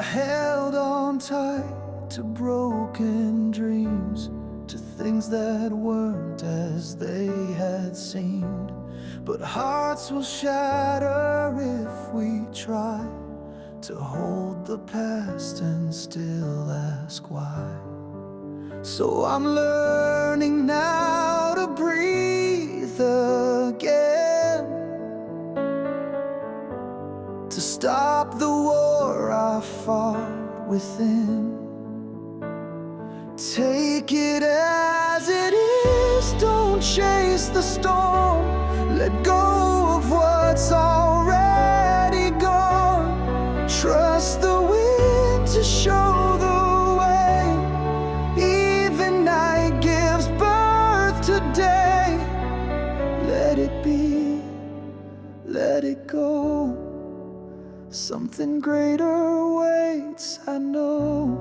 held on tight to broken dreams, to things that weren't as they had seemed. But hearts will shatter if we try to hold the past and still ask why. So I'm learning now to breathe again, to stop the war I fought within. Take it as it is, don't chase the storm. Let go of what's already gone. Trust the wind to show the way. Even night gives birth to day. Let it be, let it go. Something greater waits, I know.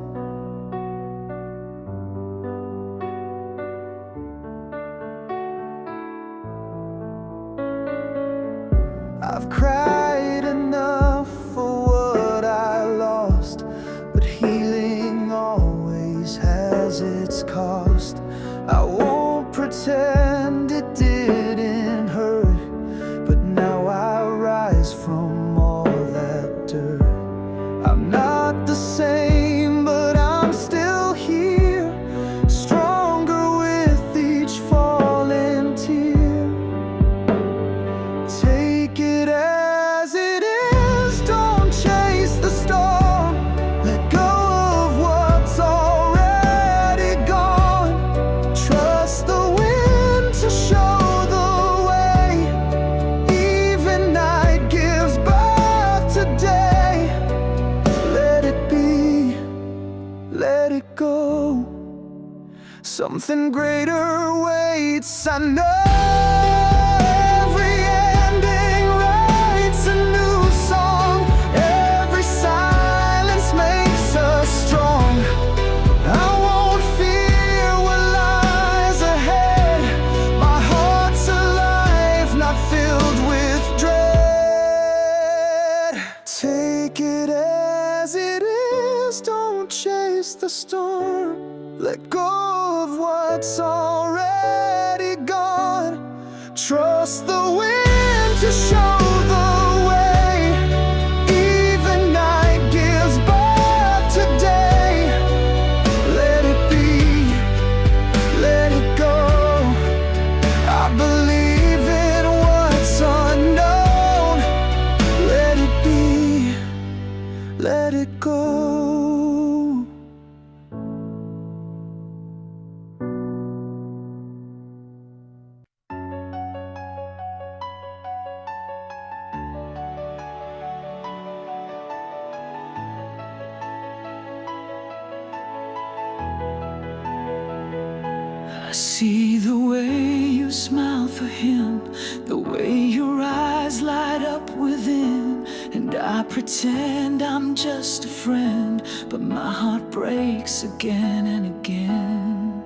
I've cried enough for what I lost, but healing always has its cost. I won't pretend it didn't hurt, but now I rise from all that dirt. I'm not the same, but I'm still here, stronger with each falling tear. Take it as it is, don't chase the storm. Let go of what's already gone. Trust the wind to show the way. Even night gives birth to day. Let it be, let it go. Something greater waits, I know. Take it as it is, don't chase the storm. Let go of what's already gone. Trust the wind to show the way. Even night gives birth to day. Let it be, let it go. I believe in what's unknown. Let it be, let it go. I see the way you smile for him, the way your eyes light up within. And I pretend I'm just a friend, but my heart breaks again and again.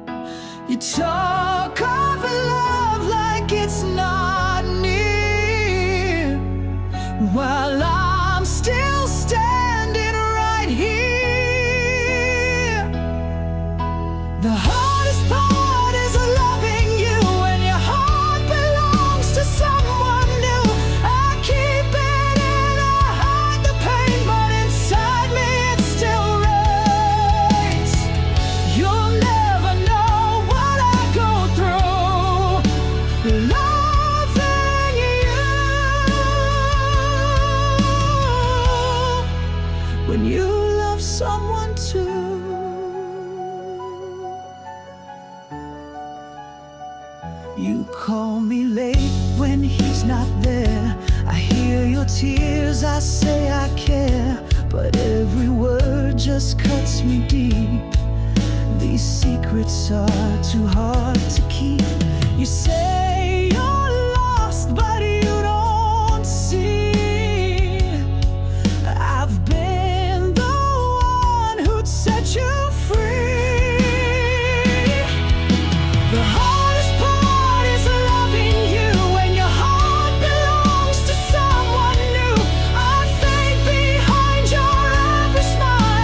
You talk of love like it's not near, while I'm still standing right here. The hardest part is loving you when your heart belongs to someone new. I keep it in, I hide the pain, but inside me it still rains. You'll never know what I go through loving you. When you love someone too. You call me late when he's not there. I hear your tears, I say I care, but every word just cuts me deep. These secrets are too hard to keep. You say you're lost, but you don't see. I've been the one who'd set you free. The hardest part is loving you when your heart belongs to someone new. I fade behind your every smile.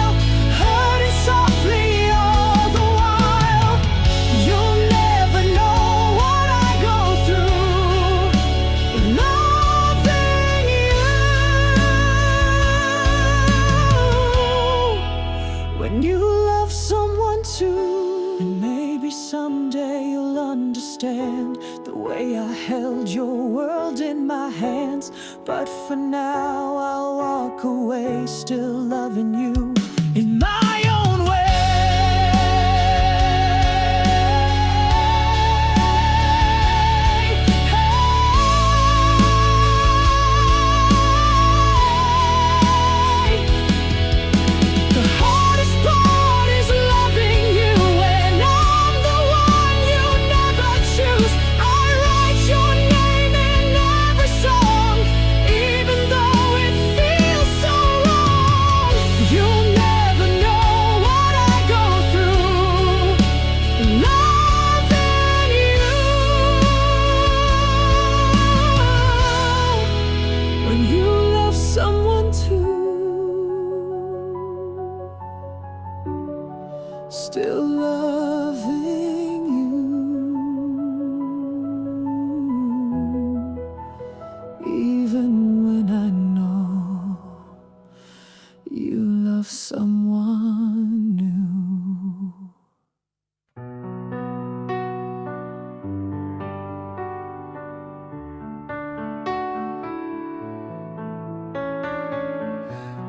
someday you'll understand the way I held your world in my hands. But for now I'll walk away, still loving you in my own way. Still loving you, even when I know you love someone new.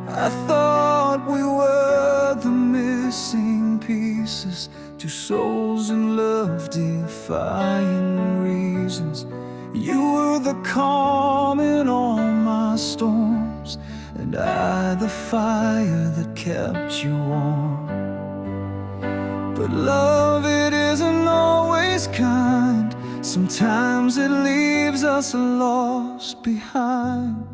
I thought we were the missing pieces, two souls in love, defying reasons. You were the calm in all my storms, and I the fire that kept you warm. But love, it isn't always kind. Sometimes it leaves us lost behind.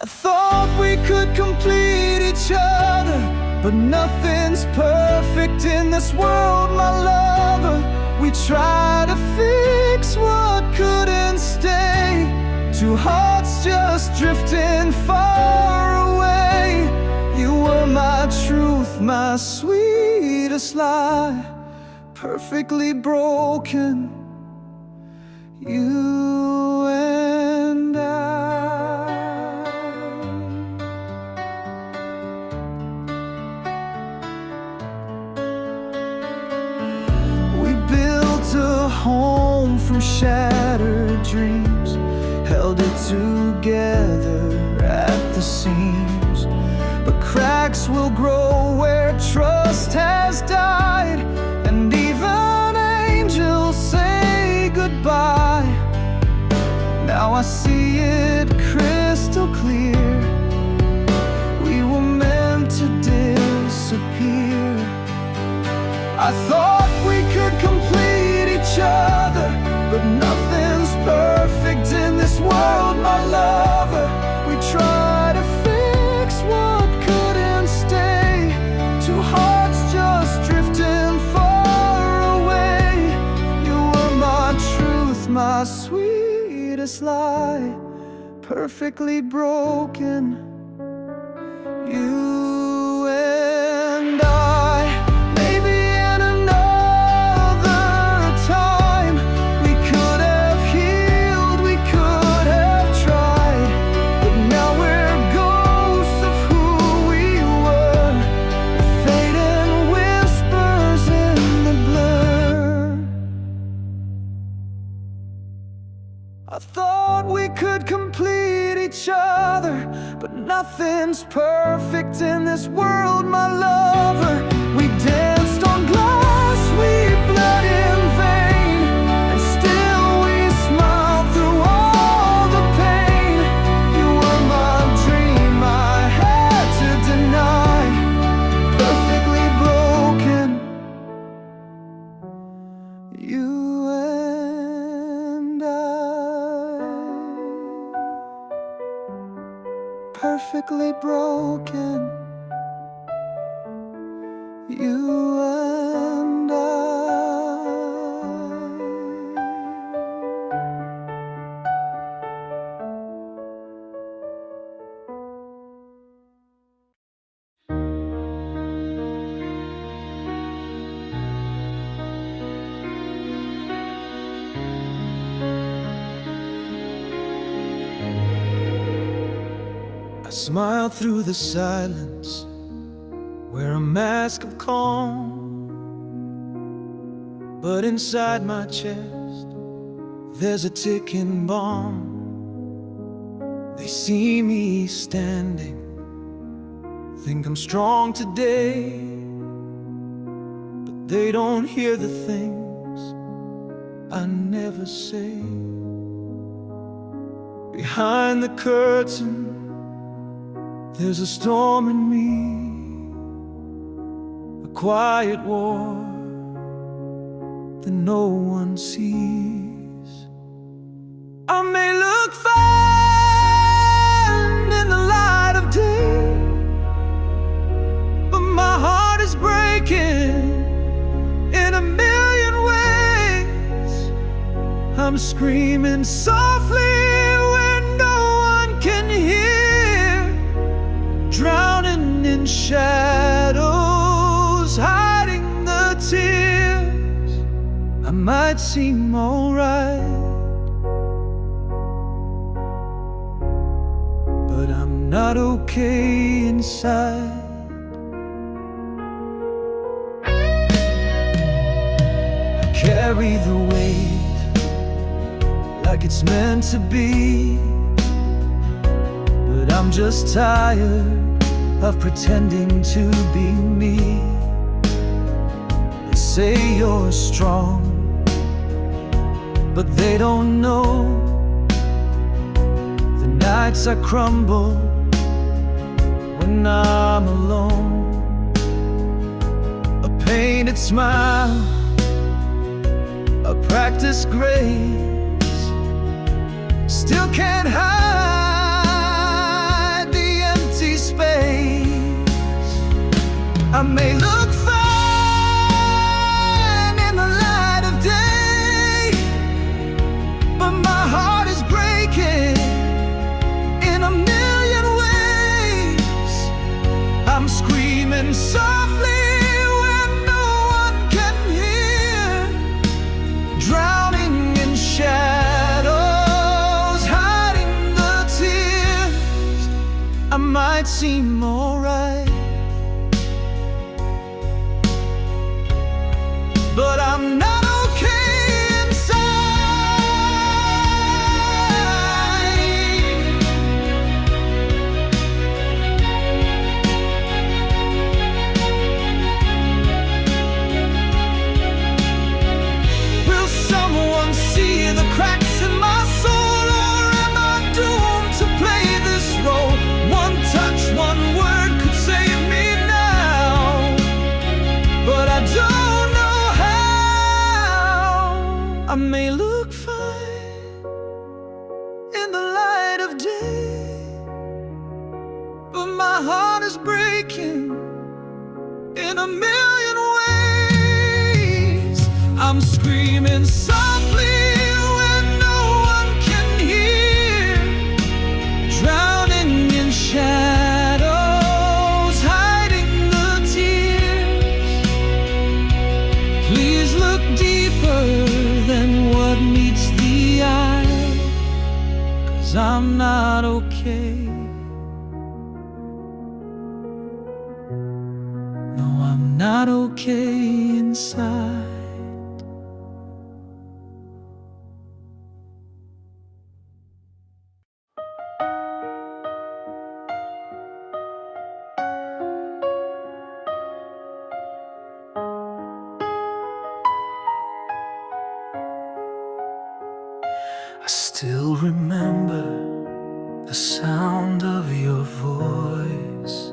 I thought we could complete each other, but nothing's perfect in this world, my lover. We try to fix what couldn't stay, two hearts just drifting far away. You were my truth, my sweetest lie, perfectly broken, you and I. Home from shattered dreams, held it together at the seams. But cracks will grow where trust has died, and even angels say goodbye. Now I see it crystal clear, we were meant to disappear. I thought we could complete each other, but nothing's perfect in this world, my lover. We try to fix what couldn't stay, two hearts just drifting far away. You were my truth, my sweetest lie, perfectly broken, you and I. I thought we could complete each other, but nothing's perfect in this world, my lover. We danced on glass, we bled in vain, and still we smiled through all the pain. You were my dream, I had to deny, perfectly broken, you and I, perfectly broken, you and I. I smile through the silence, wear a mask of calm. but inside my chest there's a ticking bomb. They see me standing, think I'm strong today, but they don't hear the things I never say. Behind the curtain there's a storm in me, a quiet war that no one sees. I may look fine in the light of day, but my heart is breaking in a million ways. I'm screaming softly where no one can hear, drowning in shadows, hiding the tears. I might seem alright, but I'm not okay inside. I carry the weight like it's meant to be, but I'm just tired of pretending to be me. They say you're strong, but they don't know the nights I crumble when I'm alone. A painted smile, a practiced grace, still can't hide the empty space. I may look fine in the light of day, but my heart is breaking in a million ways. I'm screaming softly where no one can hear, drowning in shadows, hiding the tears. I might seem alright, but I'm not okay inside. Will someone see the cracks in my soul, or am I doomed to play this role? One touch, one word could save me now, but I don't know how. I may look fine in the light of day, but my heart is breaking in a million ways. I'm screaming softly when no one can hear, drowning in shadows, hiding the tears. Please look deeper than what meets the eye, 'cause I'm not okay. No, I'm not okay inside. I still remember the sound of your voice,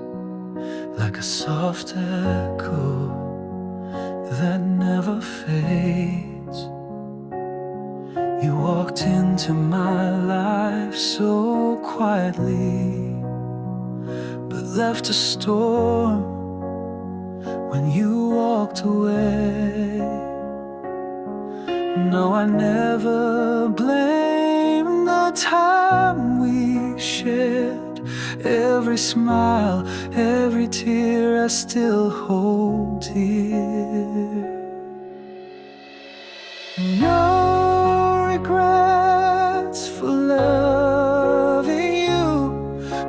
like a soft echo that never fades. You walked into my life so quietly, but left a storm when you walked away. No, I never blame the time we shared. Every smile, every tear I still hold dear. No regrets for loving you,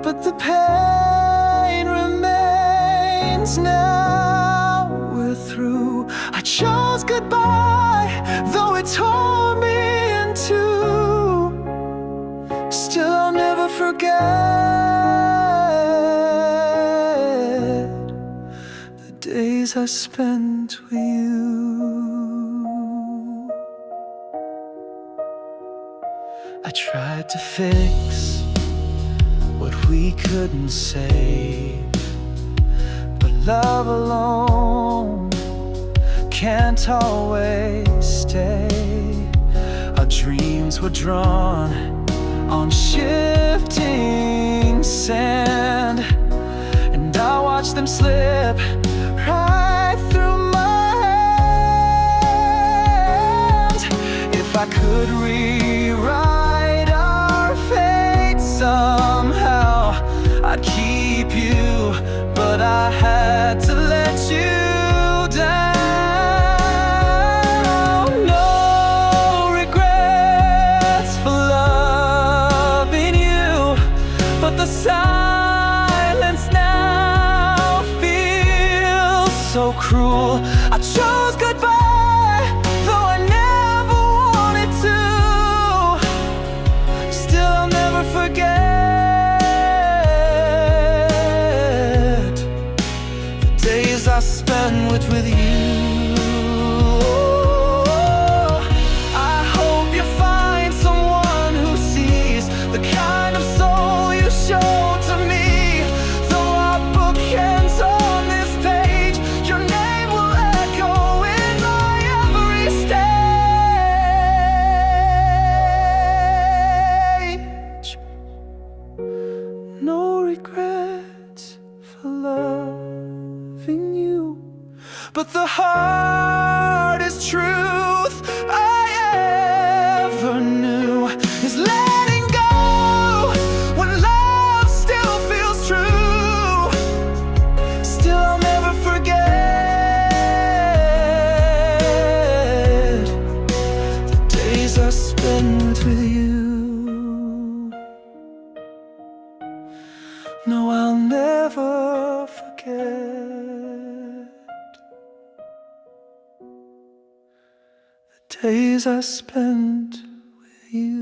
but the pain remains. Now we're through. I chose goodbye it tore me in two. Still I'll never forget the days I spent with you. I tried to fix what we couldn't save, but love alone can't always stay. Our dreams were drawn on shifting sand, and I watched them slip right through my hands. If I could rewrite our fate somehow, I'd keep you, but I had to let you down. No regrets for loving you, but the silence now feels so cruel. I chose goodbye, though I never wanted to. Still I'll never forget the days I spent with you. I hope you find someone who sees the kind of soul you showed to me. Though our book ends on this page, your name will echo in my every stage. No regrets for loving you, but the hardest truth I ever knew is letting go when love still feels true. Still I'll never forget the days I spent with you. No, I'll never forget the days I spent with you.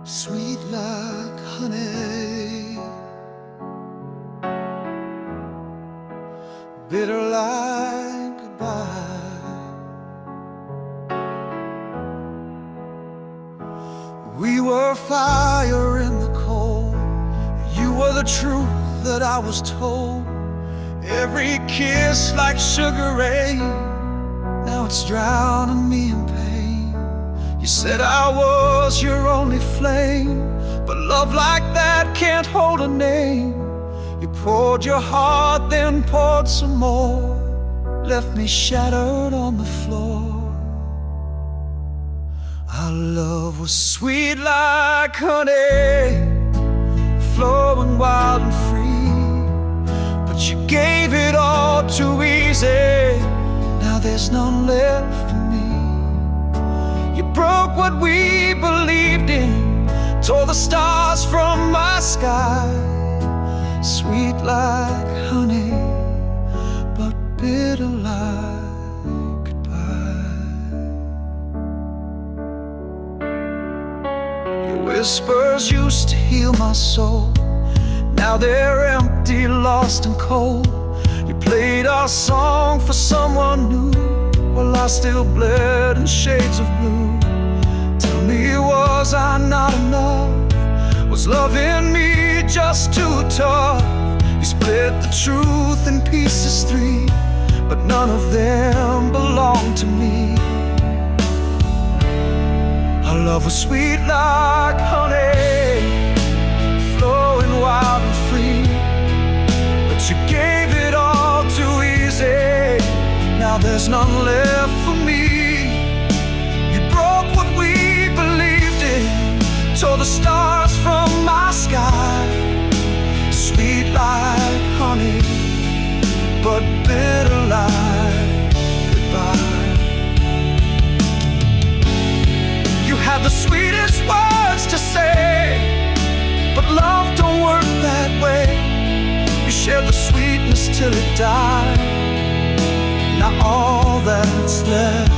Sweet like honey, bitter like goodbye. We were fire in the cold, you were the truth that I was told. Every kiss like sugar rain, now it's drowning me in pain. You said I was your only flame, but love like that can't hold a name. You poured your heart, then poured some more, left me shattered on the floor. Our love was sweet like honey, flowing wild and free, but you gave it all too easy. Now there's none left for me. You broke what we believed in, tore the stars from my sky. Sweet like honey, but bitter like goodbye. Your whispers used to heal my soul, now they're empty, lost and cold. You played our song for someone new, while I still bled in shades of blue. Tell me, was I not enough? Was love in me just too tough? You split the truth in pieces three, but none of them belonged to me. Our love was sweet like honey, flowing wild and free, but you gave it all too easy. Now there's none left for me. You broke what we believed in, tore the stars from my sky. Sweet like honey, but bitter like goodbye. You had the sweetest words to say, sweetness till it died. Now all that's left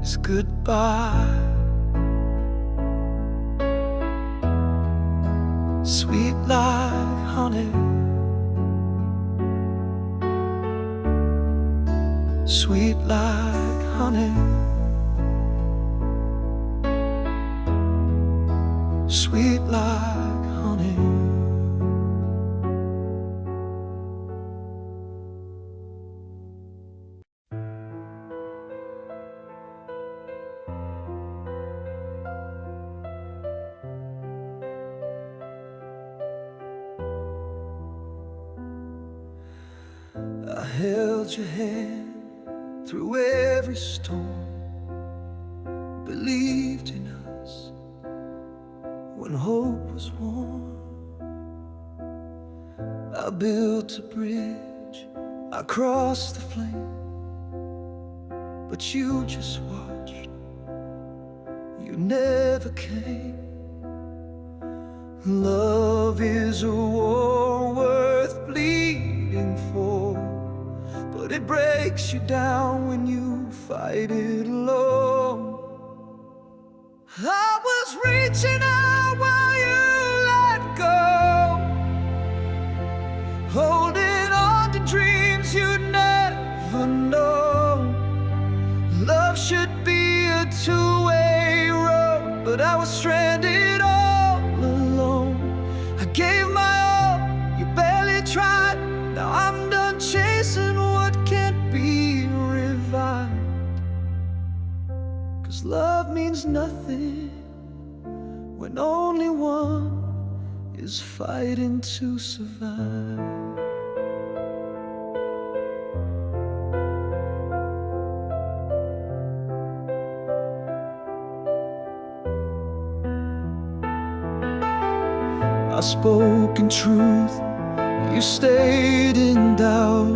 is goodbye. Sweet like honey, sweet like honey, sweet like honey. I held your hand through every storm, believed in us when hope was warm. I built a bridge, I crossed the flame, but you just watched, you never came. Love is a war worth bleeding for, but it breaks you down when you fight it alone. I was reaching out while you let go, holding on to dreams you'd never know. Love should be a two-way road, but I was stranded all alone. I gave my all, you barely tried. Now I'm done chasing what can't be revived. 'Cause love means nothing when only one is fighting to survive. I spoke in truth, you stayed in doubt.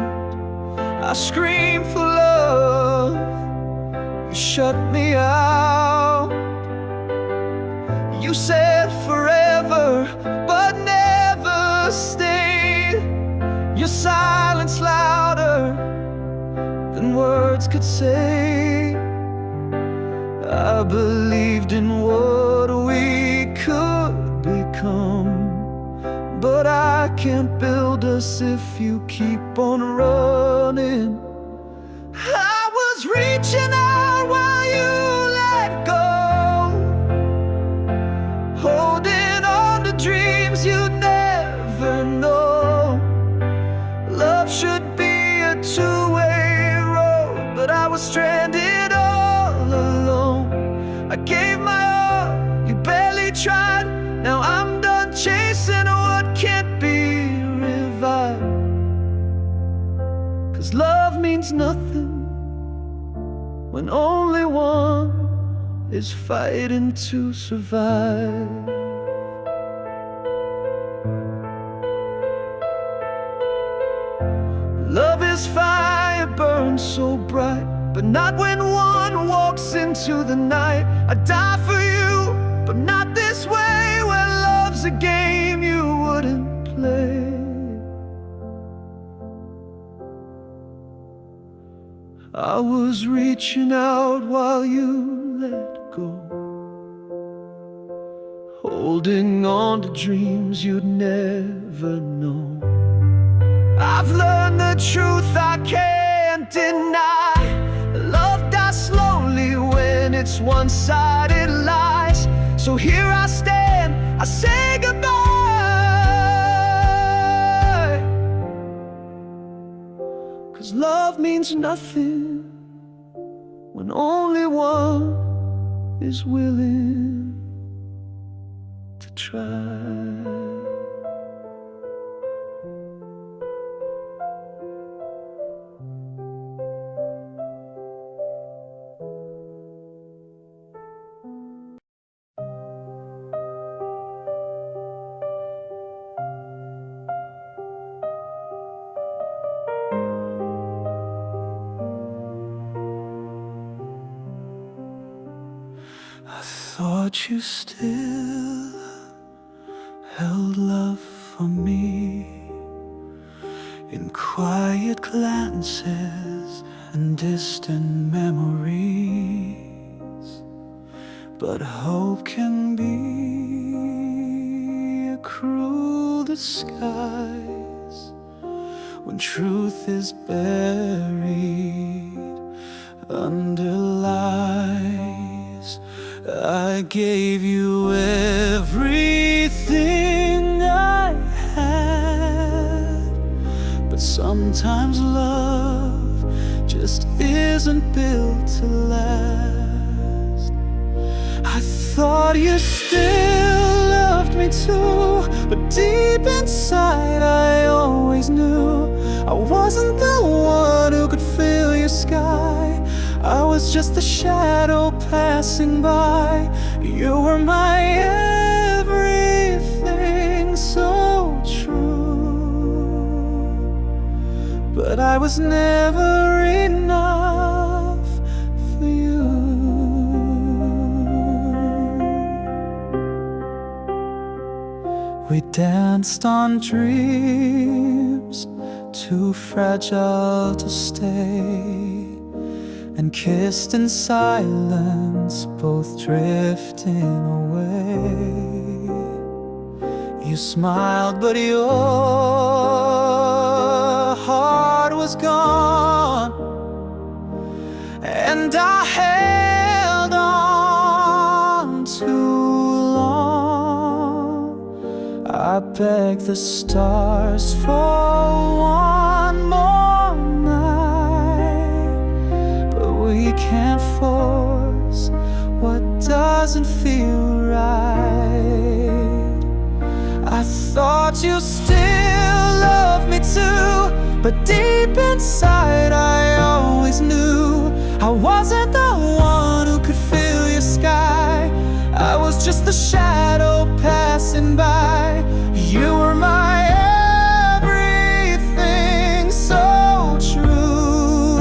I screamed for love, you shut me out. You said forever, but never stayed. Your silence louder than words could say. I believed in what we could become, but I can't build us if you keep on running. I was reaching out while you let go, holding on to dreams you'd never know. Love should be a two-way road, but I was stranded all alone. I gave my all, you barely tried. Now I'm done chasing what can't be revived. 'Cause love means nothing when only one is fighting to survive. Love is fire, burns so bright, but not when one walks into the night. I'd die for you, but not this way, where love's a game you wouldn't play. I was reaching out while you let go, holding on to dreams you'd never know. I've learned the truth I can't deny. Love dies slowly when it's one-sided lies. So here I stand, I say goodbye. 'Cause love means nothing when only one is willing to try. I thought you still held love for me in quiet glances and distant memories. But hope can be a cruel disguise when truth is buried under lies. I gave you everything I had, but sometimes love just isn't built to last. I thought you still loved me too, but deep inside I always knew I wasn't the one who could fill your sky. I was just a shadow passing by. You were my everything, so true, but I was never enough for you. We danced on dreams too fragile to stay, and kissed in silence, both drifting away. You smiled, but your heart was gone, and I held on too long. I begged the stars for one more night, but we can't force what doesn't feel right. I thought you still loved me too, but deep inside I always knew I wasn't the one who could fill your sky. I was just the shadow passing by. You were my everything, so true,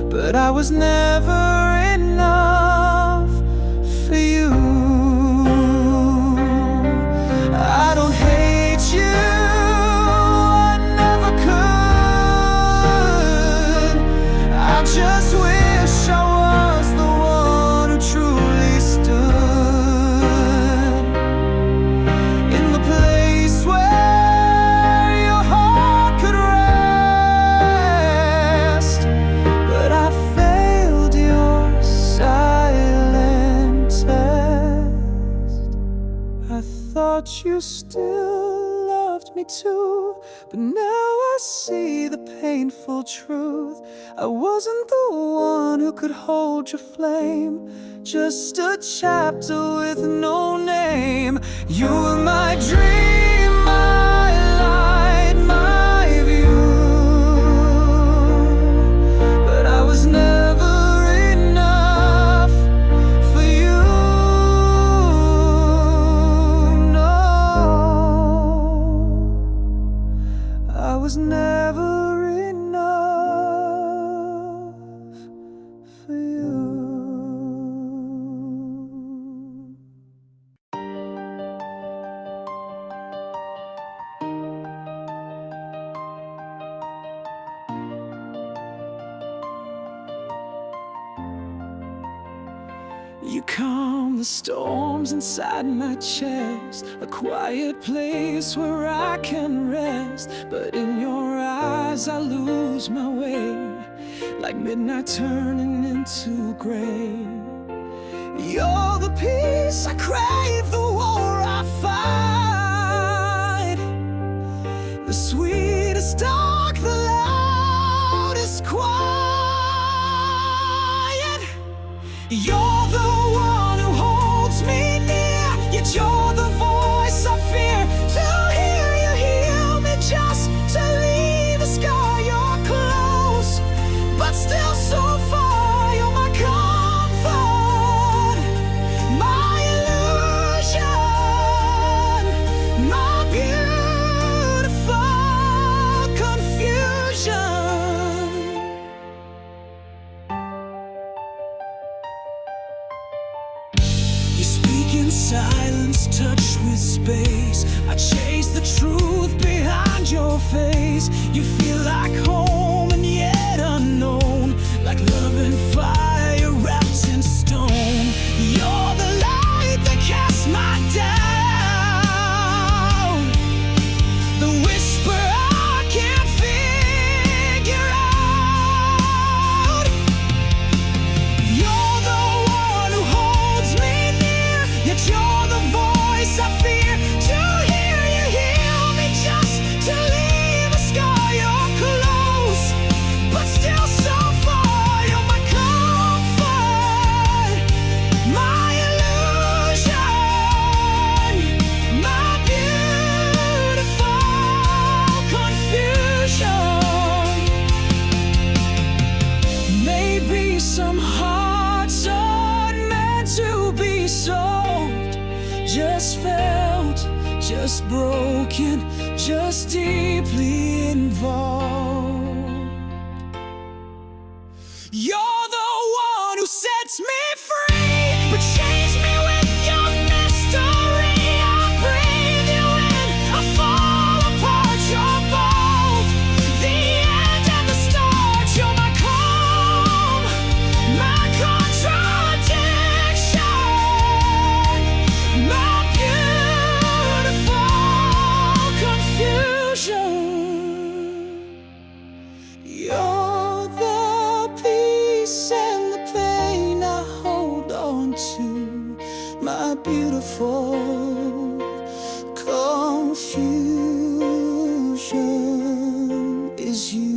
but I was never enough for you. I don't hate you, I never could. I just wish I was the one who truly stood in the place where your heart could rest. But I failed your silent test. I thought you still loved me too, but now I see the painful truth. I wasn't the one who could hold your flame, just a chapter with no name. You were my dream, my light, my view, but I was never enough for you. No, I was never enough for you. You calm the storms inside my chest, a quiet place where I can rest. But in your eyes I lose my way, like midnight turning into gray. You're the peace I crave, the war I fight, the sweetest dark, the loudest quiet. You're the one who holds me near, yet you're the voice I fear to hear. You heal me just to leave a scar. You're close, but still so far. You're my comfort, my illusion, my beautiful confusion. silence touched with space. I chase the truth behind your face. You feel like home and yet unknown, like love and fire wrapped in stone. You're the light that casts my doubt, the whisper I can't figure out. You're the one who holds me near, yet you're the voice I fear to hear. You heal me just to leave a scar. You're close, but still so far. You're my comfort, my illusion, my beautiful confusion. Maybe some hearts aren't meant to be sold, just felt, just broken, just deeply involved. You're the one who sets me free, but change me with your mystery. I breathe you in, I fall apart. You're both the end and the start. You're my calm, my contradiction, my beautiful confusion. You're the peace and the pain I hold on to, my beautiful confusion is you.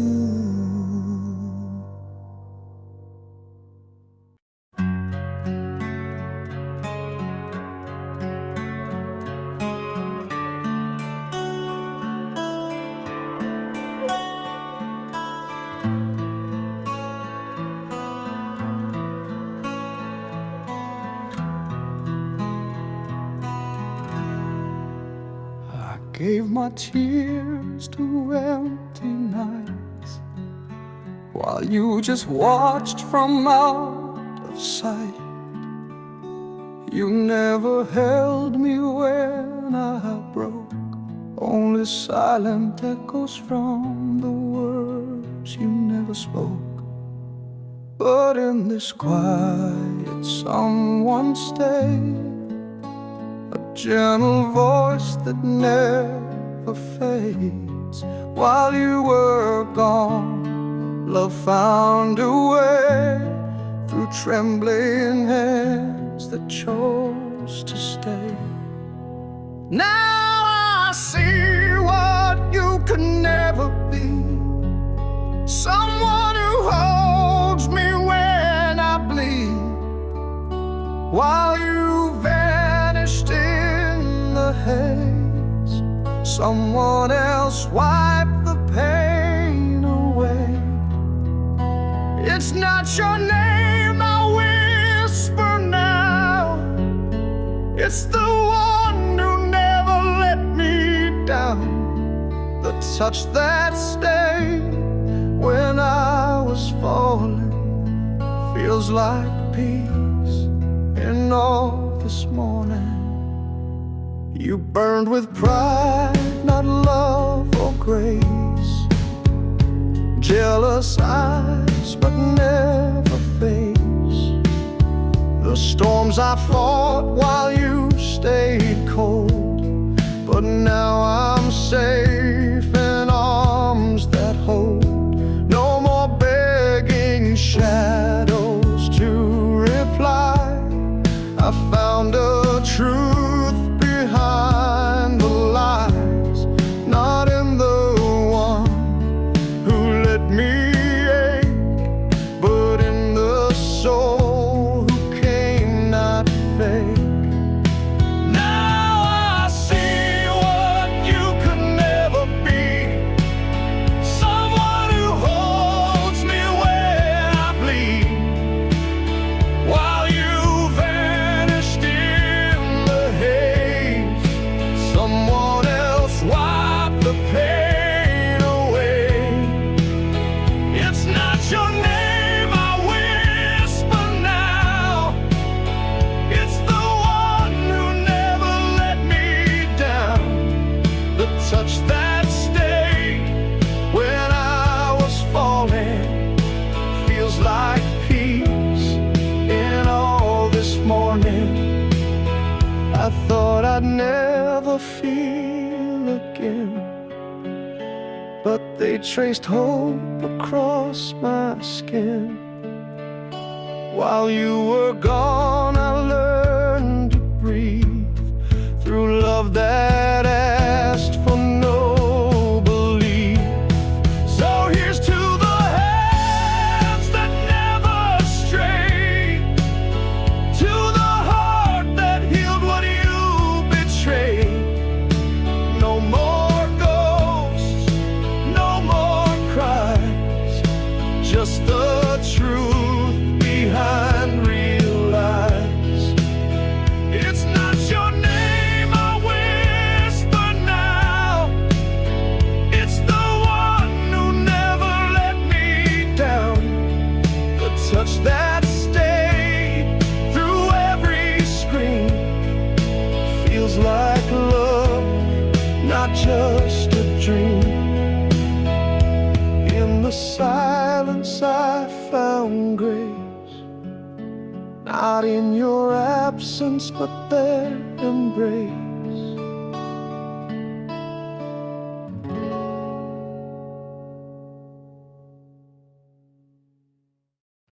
I gave my tears to empty nights, while you just watched from out of sight. You never held me when I broke, only silent echoes from the words you never spoke. But in this quiet, someone stayed, a gentle voice that never fades. While you were gone, love found a way through trembling hands that chose to stay. Now I see what you could never be, someone who holds me when I bleed. While you vanished in the haze, someone else wiped the pain away. It's not your name I whisper now, it's the one who never let me down. The touch that stayed when I was falling feels like peace in all this morning. You burned with pride, not love or grace, jealous eyes but never face the storms I fought while you stayed cold. But now I'm safe in arms that hold. No more begging shadows to reply. I found a truth behind the lies, not in the one who let me ache, but in the soul who came not fake. Now I see what you could never be, someone who holds me when I bleed. While you vanish I'd never feel again, but they traced hope across my skin. While you were gone, I learned to breathe through love that asked for no belief. So here's to the hands that never strayed, to the heart that healed what you betrayed. No more ghosts, no more cries, just the truth behind real lies. It's not your name I whisper now, it's the one who never let me down. The touch that stayed through every scream feels like love, not just a dream. In the silence I found grace, not in your absence but their embrace.